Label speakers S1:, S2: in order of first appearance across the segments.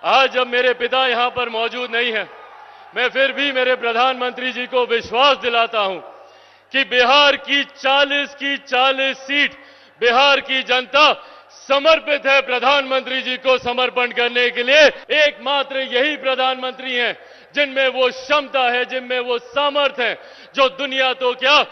S1: आज जब मेरे पिता यहां पर मौजूद नहीं है, मैं फिर भी मेरे प्रधानमंत्री जी को विश्वास दिलाता हूं कि बिहार की 40 सीट बिहार की जनता समर्पित है प्रधानमंत्री जी को समर्पण करने के लिए। एकमात्र यही प्रधानमंत्री हैं जिनमें वो क्षमता है, जिनमें वो सामर्थ्य है, जो दुनिया तो क्या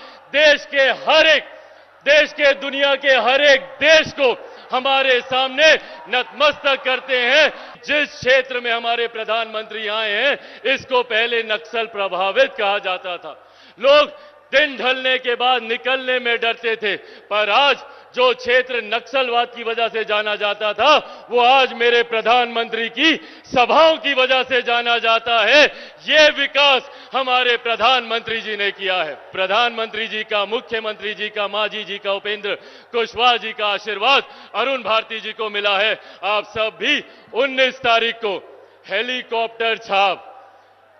S1: देश के दुनिया के हर एक देश को हमारे सामने नतमस्तक करते हैं। जिस क्षेत्र में हमारे प्रधानमंत्री आए हैं, इसको पहले नक्सल प्रभावित कहा जाता था। लोग दिन ढलने के बाद निकलने में डरते थे, पर आज जो क्षेत्र नक्सलवाद की वजह से जाना जाता था, वो आज मेरे प्रधानमंत्री की सभाओं की वजह से जाना जाता है। ये विकास हमारे प्रधानमंत्री जी ने किया है। प्रधानमंत्री जी का, मुख्यमंत्री जी का, मांझी जी का, उपेंद्र कुशवाहा जी का आशीर्वाद अरुण भारती जी को मिला है। आप सब भी 19 तारीख को हेलीकॉप्टर छाप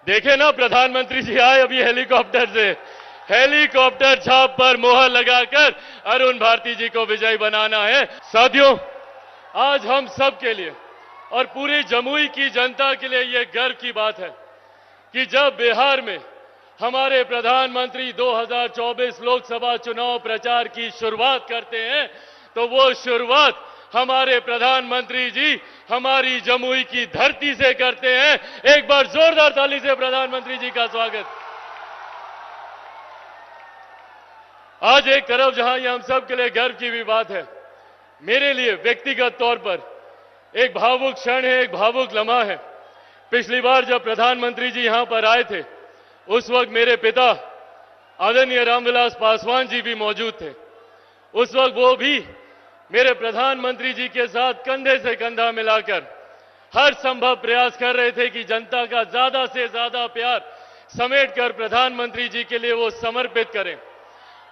S1: देखे ना, प्रधानमंत्री जी आए अभी हेलीकॉप्टर से, हेलीकॉप्टर छाप पर मोहर लगाकर अरुण भारती जी को विजयी बनाना है। साथियों, आज हम सब के लिए और पूरी जमुई की जनता के लिए यह गर्व की बात है कि जब बिहार में हमारे प्रधानमंत्री 2024 लोकसभा चुनाव प्रचार की शुरुआत करते हैं, तो वो शुरुआत हमारे प्रधानमंत्री जी हमारी जमुई की धरती से करते हैं। एक बार जोरदार ताली से प्रधानमंत्री जी का स्वागत। आज एक तरफ जहां ये हम सब के लिए गर्व की भी बात है, मेरे लिए व्यक्तिगत तौर पर एक भावुक क्षण है, एक भावुक लम्हा है। पिछली बार जब प्रधानमंत्री जी यहां पर आए थे, उस वक्त मेरे पिता आदरणीय रामविलास पासवान जी भी मौजूद थे। उस वक्त वो भी मेरे प्रधानमंत्री जी के साथ कंधे से कंधा मिलाकर हर संभव प्रयास कर रहे थे कि जनता का ज्यादा से ज्यादा प्यार समेटकर प्रधानमंत्री जी के लिए वो समर्पित करें।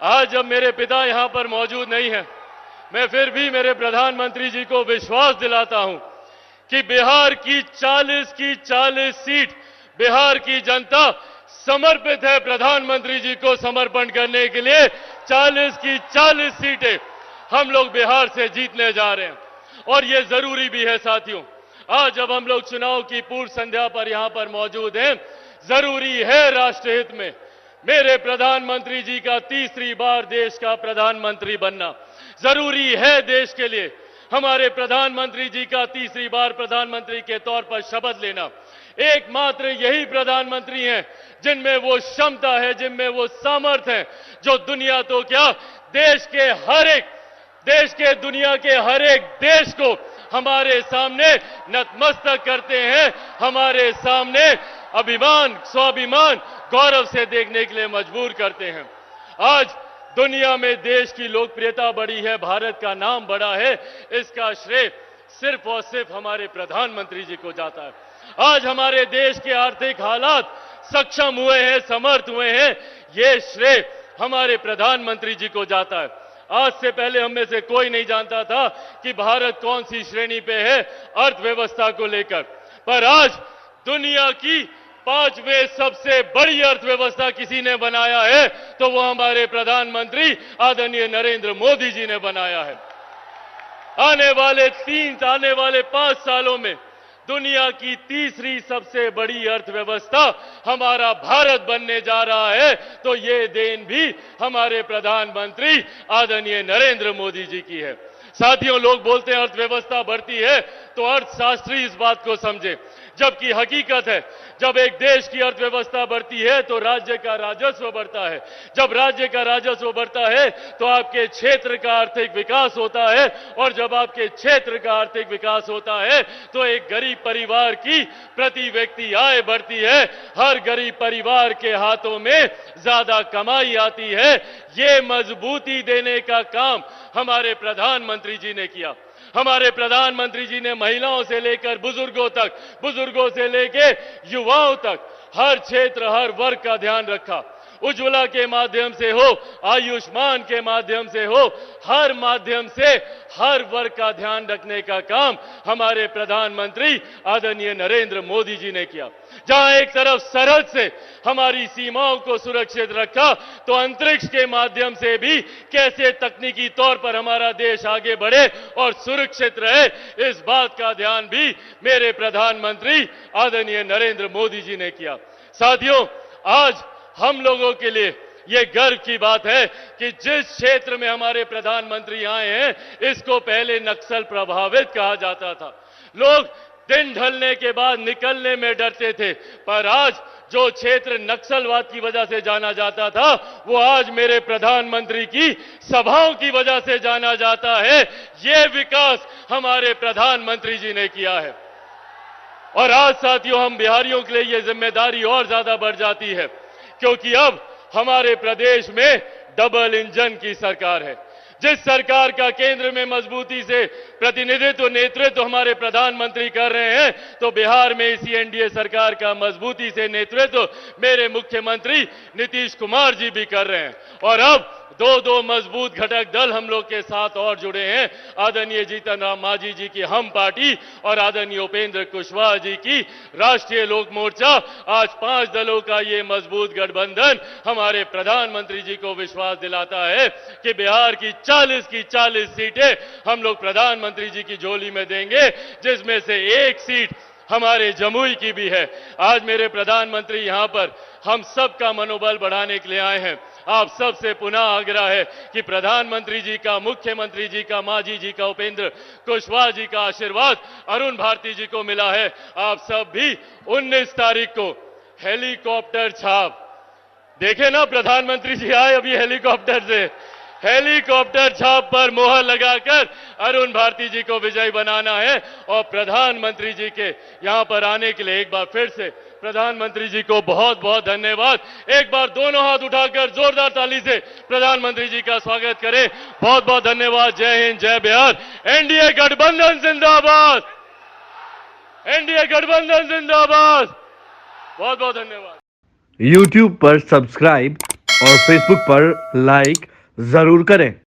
S1: आज जब मेरे पिता यहां पर मौजूद नहीं है, मैं फिर भी मेरे प्रधानमंत्री जी को विश्वास दिलाता हूं कि बिहार की 40 सीट बिहार की जनता समर्पित है प्रधानमंत्री जी को समर्पण करने के लिए। 40 सीटें हम लोग बिहार से जीतने जा रहे हैं और ये जरूरी भी है। साथियों, आज जब हम लोग चुनाव की पूर्व संध्या पर यहां पर मौजूद हैं, जरूरी है राष्ट्रहित में मेरे प्रधानमंत्री जी का तीसरी बार देश का प्रधानमंत्री बनना। जरूरी है देश के लिए हमारे प्रधानमंत्री जी का तीसरी बार प्रधानमंत्री के तौर पर शपथ लेना। एकमात्र यही प्रधानमंत्री हैं जिनमें वो क्षमता है, जिनमें वो सामर्थ्य है, जो दुनिया तो क्या देश के दुनिया के हर एक देश को हमारे सामने नतमस्तक करते हैं, हमारे सामने अभिमान, स्वाभिमान, गौरव से देखने के लिए मजबूर करते हैं। आज दुनिया में देश की लोकप्रियता बढ़ी है, भारत का नाम बढ़ा है, इसका श्रेय सिर्फ और सिर्फ हमारे प्रधानमंत्री जी को जाता है। आज हमारे देश के आर्थिक हालात सक्षम हुए हैं, समर्थ हुए हैं, ये श्रेय हमारे प्रधानमंत्री जी को जाता है। आज से पहले हम में से कोई नहीं जानता था कि भारत कौन सी श्रेणी पे है अर्थव्यवस्था को लेकर, पर आज दुनिया की 5वें सबसे बड़ी अर्थव्यवस्था किसी ने बनाया है तो वो हमारे प्रधानमंत्री आदरणीय नरेंद्र मोदी जी ने बनाया है। आने वाले 5 सालों में दुनिया की तीसरी सबसे बड़ी अर्थव्यवस्था हमारा भारत बनने जा रहा है, तो ये देन भी हमारे प्रधानमंत्री आदरणीय नरेंद्र मोदी जी की है। साथियों, लोग बोलते हैं अर्थव्यवस्था बढ़ती है, तो अर्थशास्त्री इस बात को समझे, जबकि हकीकत है जब एक देश की अर्थव्यवस्था बढ़ती है तो राज्य का राजस्व बढ़ता है। जब राज्य का राजस्व बढ़ता है तो आपके क्षेत्र का आर्थिक विकास होता है, और जब आपके क्षेत्र का आर्थिक विकास होता है तो एक गरीब परिवार की प्रति व्यक्ति आय बढ़ती है, हर गरीब परिवार के हाथों में ज्यादा कमाई आती है। ये मजबूती देने का काम हमारे प्रधानमंत्री जी ने किया। हमारे प्रधानमंत्री जी ने महिलाओं से लेकर बुजुर्गों तक, बुजुर्गों से लेकर युवाओं तक हर क्षेत्र, हर वर्ग का ध्यान रखा। उज्ज्वला के माध्यम से हो, आयुष्मान के माध्यम से हो, हर माध्यम से हर वर्ग का ध्यान रखने का काम हमारे प्रधानमंत्री आदरणीय नरेंद्र मोदी जी ने किया। जहां एक तरफ सरहद से हमारी सीमाओं को सुरक्षित रखा, तो अंतरिक्ष के माध्यम से भी कैसे तकनीकी तौर पर हमारा देश आगे बढ़े और सुरक्षित रहे, इस बात का ध्यान भी मेरे प्रधानमंत्री आदरणीय नरेंद्र मोदी जी ने किया। साथियों, आज हम लोगों के लिए ये गर्व की बात है कि जिस क्षेत्र में हमारे प्रधानमंत्री आए हैं, इसको पहले नक्सल प्रभावित कहा जाता था। लोग दिन ढलने के बाद निकलने में डरते थे, पर आज जो क्षेत्र नक्सलवाद की वजह से जाना जाता था, वो आज मेरे प्रधानमंत्री की सभाओं की वजह से जाना जाता है। ये विकास हमारे प्रधानमंत्री जी ने किया है। और आज साथियों, हम बिहारियों के लिए ये जिम्मेदारी और ज्यादा बढ़ जाती है, क्योंकि अब हमारे प्रदेश में डबल इंजन की सरकार है। जिस सरकार का केंद्र में मजबूती से प्रतिनिधित्व नेतृत्व हमारे प्रधानमंत्री कर रहे हैं, तो बिहार में इसी एनडीए सरकार का मजबूती से नेतृत्व मेरे मुख्यमंत्री नीतीश कुमार जी भी कर रहे हैं। और अब दो मजबूत घटक दल हम लोग के साथ और जुड़े हैं। आदरणीय जीतन राम मांझी जी की हम पार्टी और आदरणीय उपेंद्र कुशवाहा जी की राष्ट्रीय लोक मोर्चा। आज 5 दलों का ये मजबूत गठबंधन हमारे प्रधानमंत्री जी को विश्वास दिलाता है कि बिहार की 40 की 40 सीटें हम लोग प्रधानमंत्री जी की झोली में देंगे, जिसमें से 1 सीट हमारे जमुई की भी है। आज मेरे प्रधानमंत्री यहां पर हम सबका मनोबल बढ़ाने के लिए आए हैं। आप सबसे पुनः आग्रह है कि प्रधानमंत्री जी का, मुख्यमंत्री जी का, मांझी जी का, उपेंद्र कुशवाहा जी का आशीर्वाद अरुण भारती जी को मिला है। आप सब भी 19 तारीख को हेलीकॉप्टर छाप देखे ना, प्रधानमंत्री जी आए अभी हेलीकॉप्टर से, हेलीकॉप्टर छाप पर मोहर लगाकर अरुण भारती जी को विजयी बनाना है। और प्रधानमंत्री जी के यहां पर आने के लिए एक बार फिर से प्रधानमंत्री जी को बहुत बहुत धन्यवाद। एक बार दोनों हाथ उठाकर जोरदार ताली से प्रधानमंत्री जी का स्वागत करें। बहुत बहुत धन्यवाद। जय हिंद, जय बिहार। एनडीए गठबंधन जिंदाबाद, एनडीए गठबंधन जिंदाबाद। बहुत बहुत धन्यवाद।
S2: YouTube पर सब्सक्राइब और Facebook पर लाइक जरूर करें।